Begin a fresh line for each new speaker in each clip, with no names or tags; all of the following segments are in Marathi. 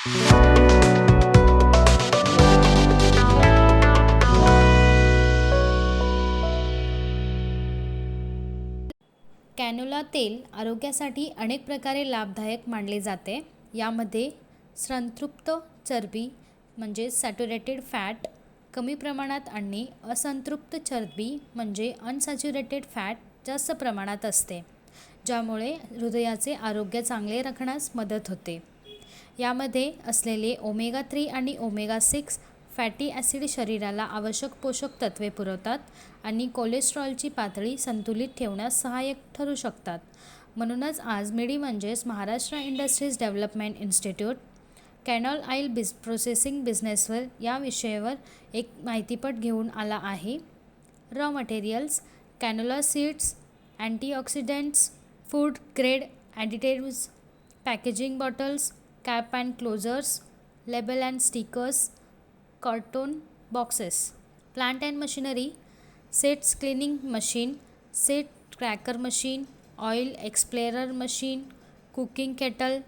कॅनोला तेल आरोग्यासाठी अनेक प्रकारे लाभदायक मानले जाते. यामध्ये संतृप्त चरबी म्हणजे सॅच्युरेटेड फॅट कमी प्रमाणात आणि असंतृप्त चरबी म्हणजे अनसॅच्युरेटेड फॅट जास्त प्रमाणात असते, ज्यामुळे हृदयाचे आरोग्य चांगले राखण्यास मदत होते. यामध्ये असलेले ओमेगा 3 आणि ओमेगा 6 फॅटी ॲसिड शरीराला आवश्यक पोषक तत्वे पुरवतात आणि कोलेस्ट्रॉलची पातळी संतुलित ठेवण्यास सहाय्यक ठरू शकतात. म्हणूनच आज मिडी म्हणजेच Maharashtra industries development institute canola oil processing बिझनेसवर या विषयावर एक माहितीपट घेऊन आला आहे. Raw materials: canola seeds, antioxidants, food grade additives, packaging bottles, cap and closures, label and stickers, carton boxes. Plant and machinery: seeds cleaning machine, seed cracker machine, oil expeller machine, cooking kettle,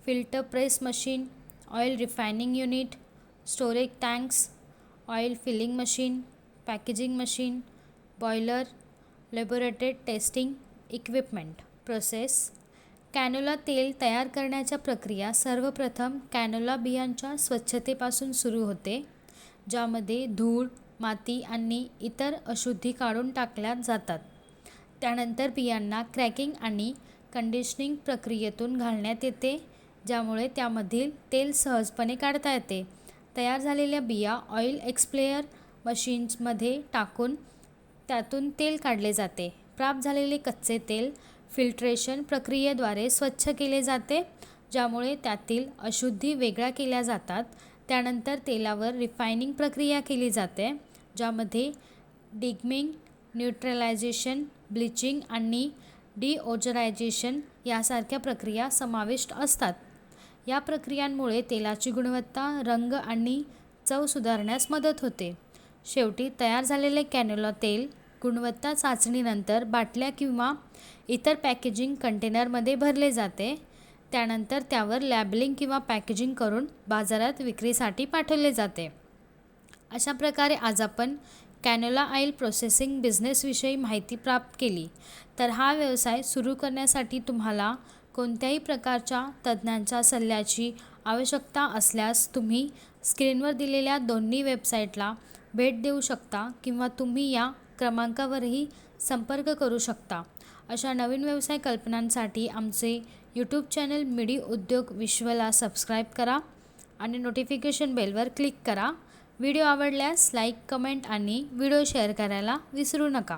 filter press machine, oil refining unit, storage tanks, oil filling machine, packaging machine, boiler, laboratory testing equipment. Process: canola तेल तयार करण्याच्या प्रक्रिया सर्वप्रथम कॅनोला बियांच्या स्वच्छतेपासून सुरू होते, ज्यामध्ये धूळ, माती आणि इतर अशुद्धी काढून टाकल्या जातात. त्यानंतर बियांना क्रॅकिंग आणि कंडिशनिंग प्रक्रियेतून घालण्यात येते, ज्यामुळे त्यामधील तेल सहजपणे काढता येते. तयार झालेल्या बिया ऑइल एक्सप्लेअर मशीन्समध्ये टाकून त्यातून तेल काढले जाते. प्राप्त झालेले कच्चे तेल फिल्ट्रेशन प्रक्रियेद्वारे स्वच्छ केले जाते, ज्यामुळे त्यातील अशुद्धी वेगळ्या केल्या जातात. त्यानंतर तेलावर रिफायनिंग प्रक्रिया केली जाते, ज्यामध्ये डिगमिंग, न्यूट्रलायझेशन, ब्लीचिंग आणि डिओजरायझेशन यासारख्या प्रक्रिया समाविष्ट असतात. या प्रक्रियांमुळे तेलाची गुणवत्ता, रंग आणि चव सुधारण्यास मदत होते. शेवटी तयार झालेले कॅनोला तेल गुणवत्ता चाचणीनंतर बाटल्या किंवा इतर पॅकेजिंग कंटेनरमध्ये भरले जाते. त्यानंतर त्यावर लॅबलिंग किंवा पॅकेजिंग करून बाजारात विक्रीसाठी पाठवले जाते. अशा प्रकारे आज आपण कॅनोला ऑइल प्रोसेसिंग बिझनेसविषयी माहिती प्राप्त केली. तर हा व्यवसाय सुरू करण्यासाठी तुम्हाला कोणत्याही प्रकारच्या तज्ज्ञांच्या सल्ल्याची आवश्यकता असल्यास तुम्ही स्क्रीनवर दिलेल्या दोन्ही वेबसाईटला भेट देऊ शकता किंवा तुम्ही या क्रमांकावरही संपर्क करू शकता. अशा नवीन व्यवसाय कल्पनांसाठी आमचे यूट्यूब चॅनल मिडी उद्योग विश्वला सबस्क्राईब करा आणि नोटिफिकेशन बेलवर क्लिक करा. व्हिडिओ आवडल्यास लाईक, कमेंट आणि व्हिडिओ शेअर करायला विसरू नका.